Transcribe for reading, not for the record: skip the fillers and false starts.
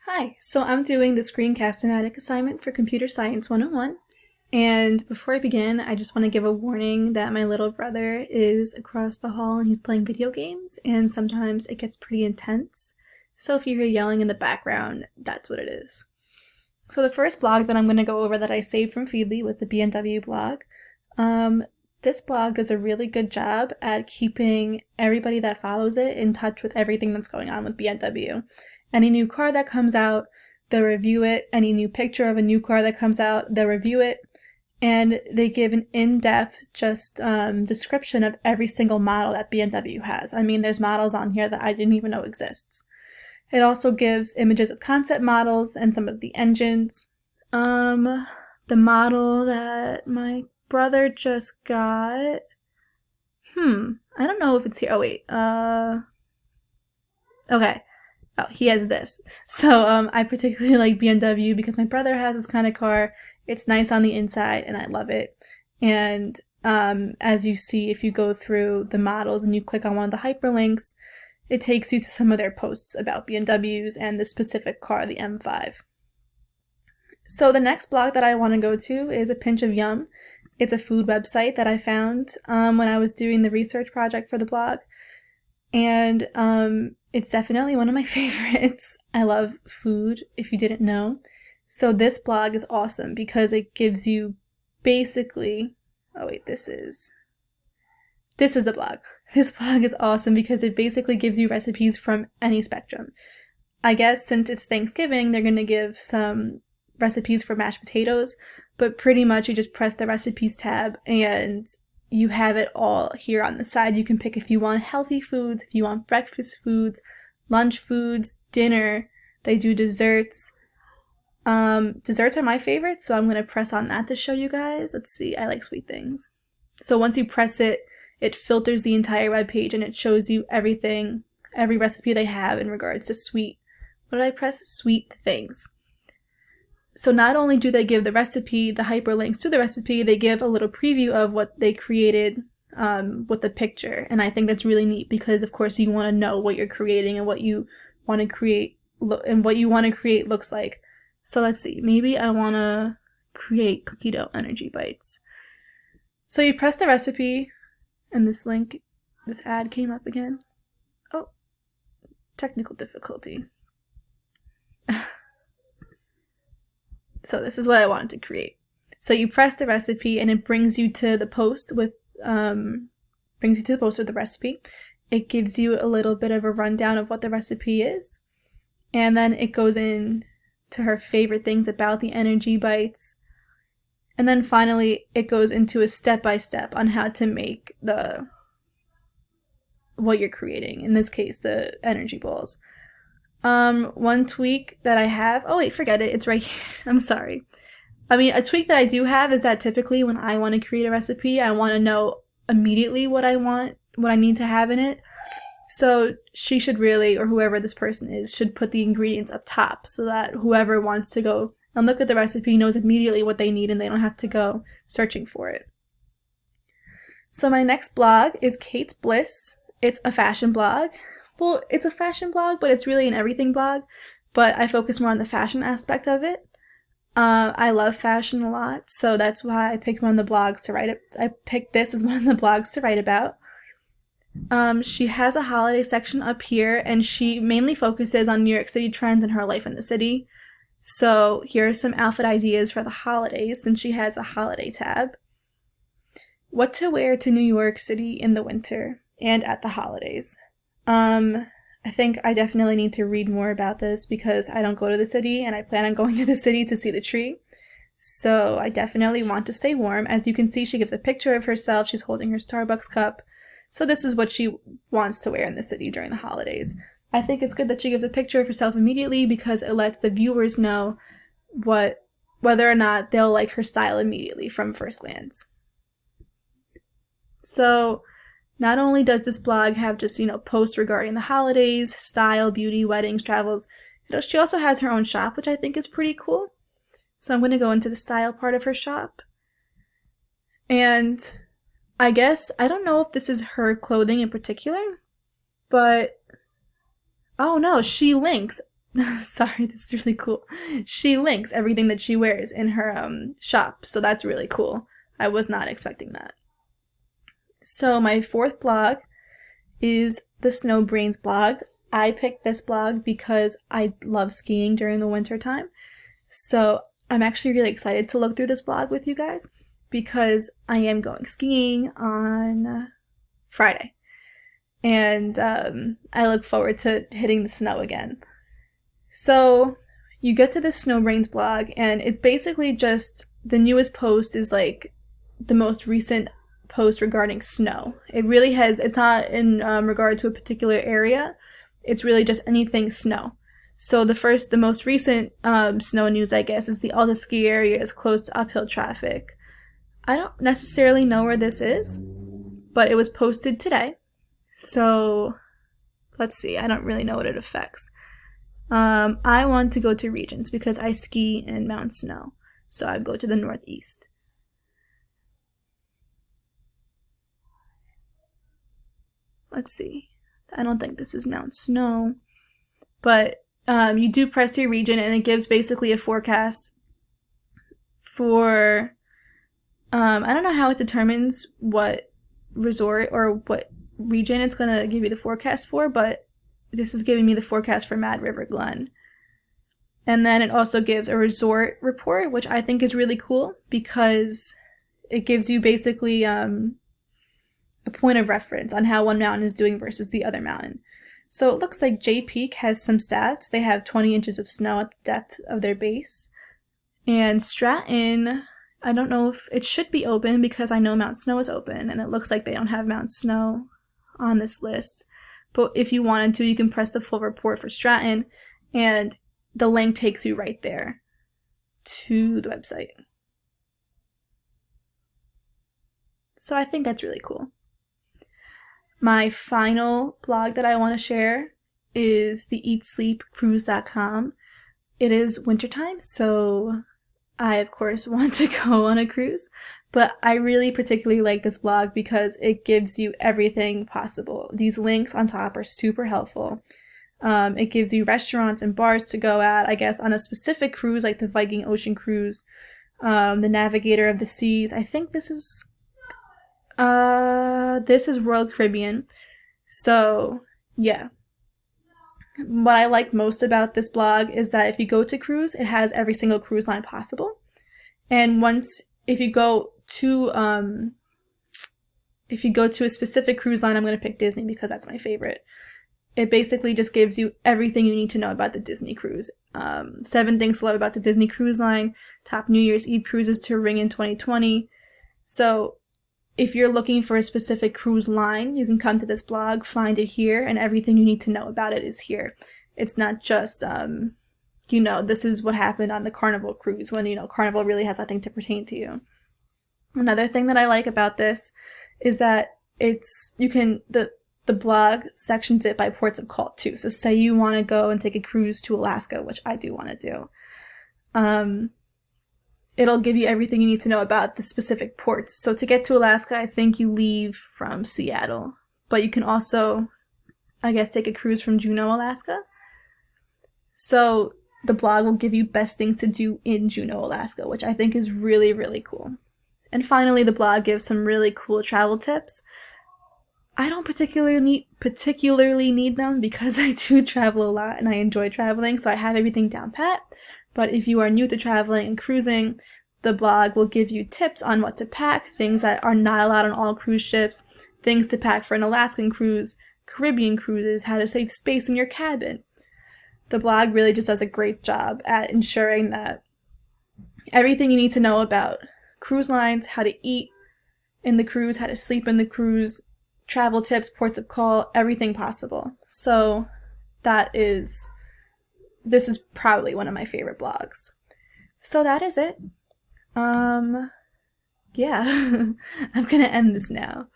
Hi, so I'm doing the screencast-o-matic assignment for Computer Science 101, and before I begin, I just want to give a warning that my little brother is across the hall and he's playing video games, and sometimes it gets pretty intense, so if you hear yelling in the background, that's what it is. So the first blog that I'm going to go over that I saved from Feedly was the BMW blog. This blog does a really good job at keeping everybody that follows it in touch with everything that's going on with BMW. Any new car that comes out, they'll review it. Any new picture of a new car that comes out, they'll review it. And they give an in-depth description of every single model that BMW has. I mean, there's models on here that I didn't even know exists. It also gives images of concept models and some of the engines. The model that my brother just got, I don't know if it's here. Oh, wait. Okay. Oh, he has this. So, I particularly like BMW because my brother has this kind of car. It's nice on the inside, and I love it. And, as you see, if you go through the models and you click on one of the hyperlinks, it takes you to some of their posts about BMWs and the specific car, the M5. So the next blog that I want to go to is A Pinch of Yum. It's a food website that I found when I was doing the research project for the blog. And it's definitely one of my favorites. I love food, if you didn't know. So this blog is awesome because it gives you basically... Oh wait, this is the blog. This blog is awesome because it basically gives you recipes from any spectrum. I guess since it's Thanksgiving, they're going to give some recipes for mashed potatoes, but pretty much you just press the recipes tab and you have it all here on the side. You can pick if you want healthy foods, if you want breakfast foods, lunch foods, dinner. They do desserts. Desserts are my favorite, so I'm going to press on that to show you guys. Let's see, I like sweet things. So once you press it, it filters the entire web page and it shows you everything, every recipe they have in regards to sweet. What did I press? Sweet things. So not only do they give the recipe, the hyperlinks to the recipe, they give a little preview of what they created with the picture. And I think that's really neat because, of course, you want to know what you're creating and what you want to create looks like. So let's see. Maybe I want to create cookie dough energy bites. So you press the recipe, and this ad came up again. Oh, technical difficulty. So this is what I wanted to create. So you press the recipe and it brings you to the post with the recipe. It gives you a little bit of a rundown of what the recipe is. And then it goes in to her favorite things about the energy bites. And then finally it goes into a step-by-step on how to make what you're creating. In this case, the energy balls. One tweak that I have, oh wait, forget it, it's right here. I'm sorry. I mean, a tweak that I do have is that typically when I want to create a recipe, I want to know immediately what I need to have in it. So she should really, or whoever this person is, should put the ingredients up top so that whoever wants to go and look at the recipe knows immediately what they need and they don't have to go searching for it. So my next blog is Kate's Bliss. It's a fashion blog. Well, it's a fashion blog, but it's really an everything blog, but I focus more on the fashion aspect of it. I love fashion a lot, so that's why I picked one of the blogs to write it. I picked this as one of the blogs to write about. She has a holiday section up here, and she mainly focuses on New York City trends and her life in the city. So here are some outfit ideas for the holidays, since she has a holiday tab. What to wear to New York City in the winter and at the holidays. I think I definitely need to read more about this because I don't go to the city and I plan on going to the city to see the tree. So I definitely want to stay warm. As you can see, she gives a picture of herself. She's holding her Starbucks cup. So this is what she wants to wear in the city during the holidays. I think it's good that she gives a picture of herself immediately because it lets the viewers know whether or not they'll like her style immediately from first glance. So not only does this blog have just, posts regarding the holidays, style, beauty, weddings, travels, she also has her own shop, which I think is pretty cool. So I'm going to go into the style part of her shop. And I guess, I don't know if this is her clothing in particular, but, oh no, she links sorry, this is really cool. She links everything that she wears in her shop, so that's really cool. I was not expecting that. So my fourth blog is the Snow Brains blog. I picked this blog because I love skiing during the winter time. So I'm actually really excited to look through this blog with you guys because I am going skiing on Friday. And I look forward to hitting the snow again. So you get to this Snow Brains blog, and it's basically just the newest post is like the most recent post regarding snow. It really has, it's not in regard to a particular area. It's really just anything snow. So the most recent snow news, I guess, is the Alta ski area is closed to uphill traffic. I don't necessarily know where this is, but it was posted today. So let's see, I don't really know what it affects. I want to go to Regents because I ski in Mount Snow. So I'd go to the northeast. Let's see. I don't think this is Mount Snow. But you do press your region and it gives basically a forecast for, I don't know how it determines what resort or what region it's going to give you the forecast for, but this is giving me the forecast for Mad River Glen. And then it also gives a resort report, which I think is really cool because it gives you basically a point of reference on how one mountain is doing versus the other mountain. So it looks like Jay Peak has some stats. They have 20 inches of snow at the depth of their base. And Stratton, I don't know if it should be open because I know Mount Snow is open, and it looks like they don't have Mount Snow on this list. But if you wanted to, you can press the full report for Stratton, and the link takes you right there to the website. So I think that's really cool. My final blog that I want to share is the eatsleepcruise.com. It is wintertime, so I, of course, want to go on a cruise, but I really particularly like this blog because it gives you everything possible. These links on top are super helpful. It gives you restaurants and bars to go at, I guess, on a specific cruise, like the Viking Ocean Cruise, the Navigator of the Seas. I think this is Royal Caribbean. So, yeah. What I like most about this blog is that if you go to cruise, it has every single cruise line possible. And if you go to a specific cruise line, I'm going to pick Disney because that's my favorite. It basically just gives you everything you need to know about the Disney cruise. 7 things to love about the Disney Cruise Line, top New Year's Eve cruises to ring in 2020. So if you're looking for a specific cruise line, you can come to this blog, find it here, and everything you need to know about it is here. It's not just, this is what happened on the Carnival cruise when, Carnival really has nothing to pertain to you. Another thing that I like about this is that the blog sections it by ports of call too. So say you want to go and take a cruise to Alaska, which I do want to do. It'll give you everything you need to know about the specific ports. So to get to Alaska, I think you leave from Seattle. But you can also, I guess, take a cruise from Juneau, Alaska. So the blog will give you best things to do in Juneau, Alaska, which I think is really, really cool. And finally, the blog gives some really cool travel tips. I don't particularly need them because I do travel a lot and I enjoy traveling, so I have everything down pat. But if you are new to traveling and cruising, the blog will give you tips on what to pack, things that are not allowed on all cruise ships, things to pack for an Alaskan cruise, Caribbean cruises, how to save space in your cabin. The blog really just does a great job at ensuring that everything you need to know about cruise lines, how to eat in the cruise, how to sleep in the cruise, travel tips, ports of call, everything possible. So this is probably one of my favorite blogs. So that is it. Yeah, I'm gonna end this now.